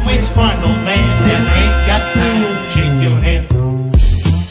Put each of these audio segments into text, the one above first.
Which part, old man, that ain't got time? Shake your head.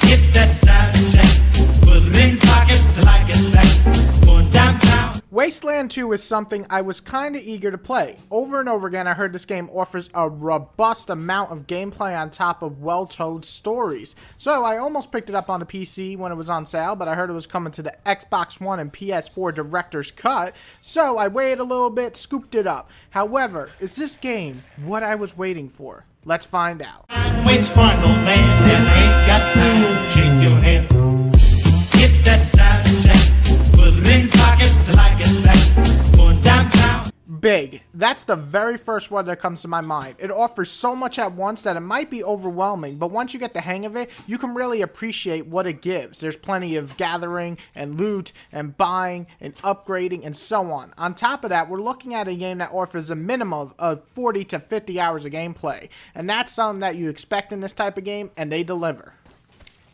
Get that side check. Put it in pockets till I get back. Going downtown. Wasteland 2 is something I was kinda eager to play. Over and over again, I heard this game offers a robust amount of gameplay on top of well-told stories. So I almost picked it up on the PC when it was on sale, but I heard it was coming to the Xbox One and PS4 Director's Cut, so I waited a little bit, scooped it up. However, is this game what I was waiting for? Let's find out. Which part, old man, that ain't got time? Shake your head. Get that side check. Put it in pockets till I get back. Going downtown. Big. That's the very first word that comes to my mind. It offers so much at once that it might be overwhelming, but once you get the hang of it, you can really appreciate what it gives. There's plenty of gathering and loot and buying and upgrading and so on. On top of that, we're looking at a game that offers a minimum of 40 to 50 hours of gameplay, and that's something that you expect in this type of game, and they deliver.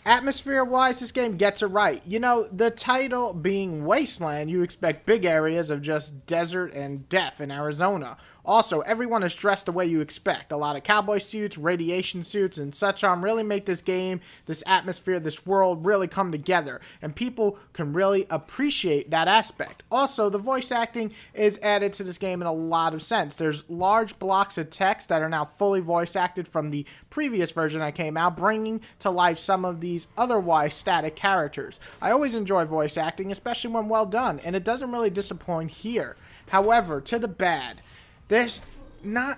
Atmosphere-wise, this game gets it right. You know, the title being Wasteland, you expect big areas of just desert and death in Arizona. Also, everyone is dressed the way you expect. A lot of cowboy suits, radiation suits, and such on really make this game, this atmosphere, this world really come together. And people can really appreciate that aspect. Also, the voice acting is added to this game in a lot of sense. There's large blocks of text that are now fully voice acted from the previous version that came out, bringing to life some of these otherwise static characters. I always enjoy voice acting, especially when well done, and it doesn't really disappoint here. However, to the bad, there's not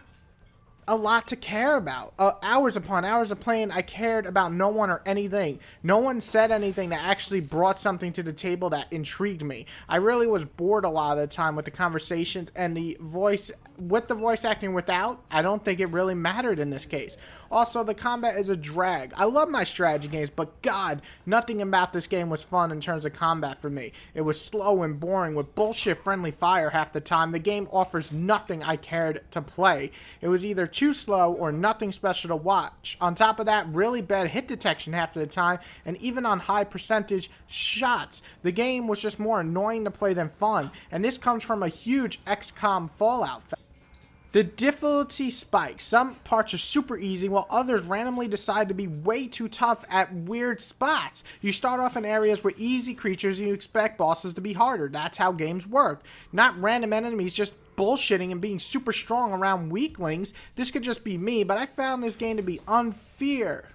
a lot to care about. Hours upon hours of playing, I cared about no one or anything. No one said anything that actually brought something to the table that intrigued me. I really was bored a lot of the time with the conversations and the voice, with the voice acting without, I don't think it really mattered in this case. Also, the combat is a drag. I love my strategy games, but God, nothing about this game was fun in terms of combat for me. It was slow and boring with bullshit friendly fire half the time. The game offers nothing I cared to play. It was either too slow or nothing special to watch. On top of that, really bad hit detection half of the time, and even on high percentage shots. The game was just more annoying to play than fun, and this comes from a huge XCOM Fallout fan. The difficulty spikes. Some parts are super easy, while others randomly decide to be way too tough at weird spots. You start off in areas with easy creatures and you expect bosses to be harder. That's how games work. Not random enemies just bullshitting and being super strong around weaklings. This could just be me, but I found this game to be unfair.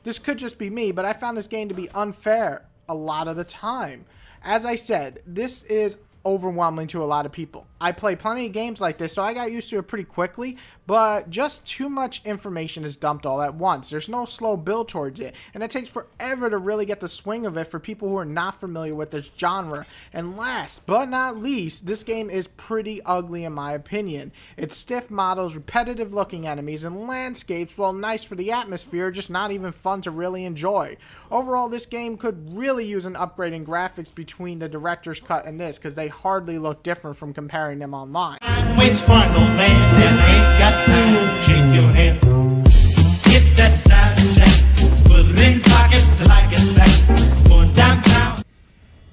This could just be me, but I found this game to be unfair a lot of the time. As I said, this is overwhelming to a lot of people. I play plenty of games like this, so I got used to it pretty quickly, but just too much information is dumped all at once. There's no slow build towards it, and it takes forever to really get the swing of it for people who are not familiar with this genre. And last but not least, this game is pretty ugly in my opinion. It's stiff models, repetitive looking enemies, and landscapes, while nice for the atmosphere, just not even fun to really enjoy. Overall, this game could really use an upgrade in graphics between the director's cut and this, because they hardly look different from comparing them online. Which part, old man, that ain't got time? Shake your head. Get that side check. Put it in pockets till I get back. Going downtown.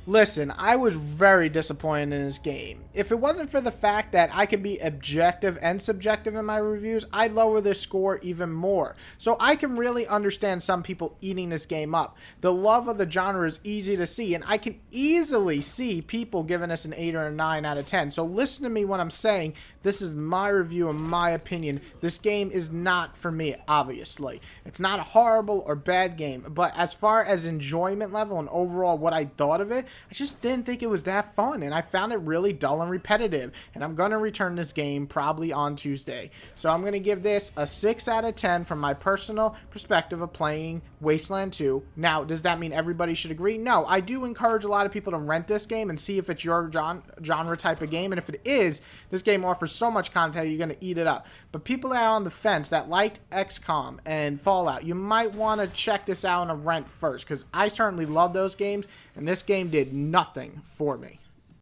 Listen, I was very disappointed in this game. If it wasn't for the fact that I could be objective and subjective in my reviews, I'd lower this score even more. So I can really understand some people eating this game up. The love of the genre is easy to see, and I can easily see people giving us an 8 or a 9 out of 10. So listen to me when I'm saying this is my review and my opinion. This game is not for me, obviously. It's not a horrible or bad game, but as far as enjoyment level and overall what I thought of it, I just didn't think it was that fun, and I found it really dull and repetitive, and I'm going to return this game probably on Tuesday. So I'm going to give this a 6 out of 10 from my personal perspective of playing Wasteland 2. Now, does that mean everybody should agree? No, I do encourage a lot of people to rent this game and see if it's your genre type of game, and if it is, this game offers so much content you're going to eat it up. But people that are on the fence that liked XCOM and Fallout, you might want to check this out on a rent first, because I certainly love those games, and this game did nothing for me.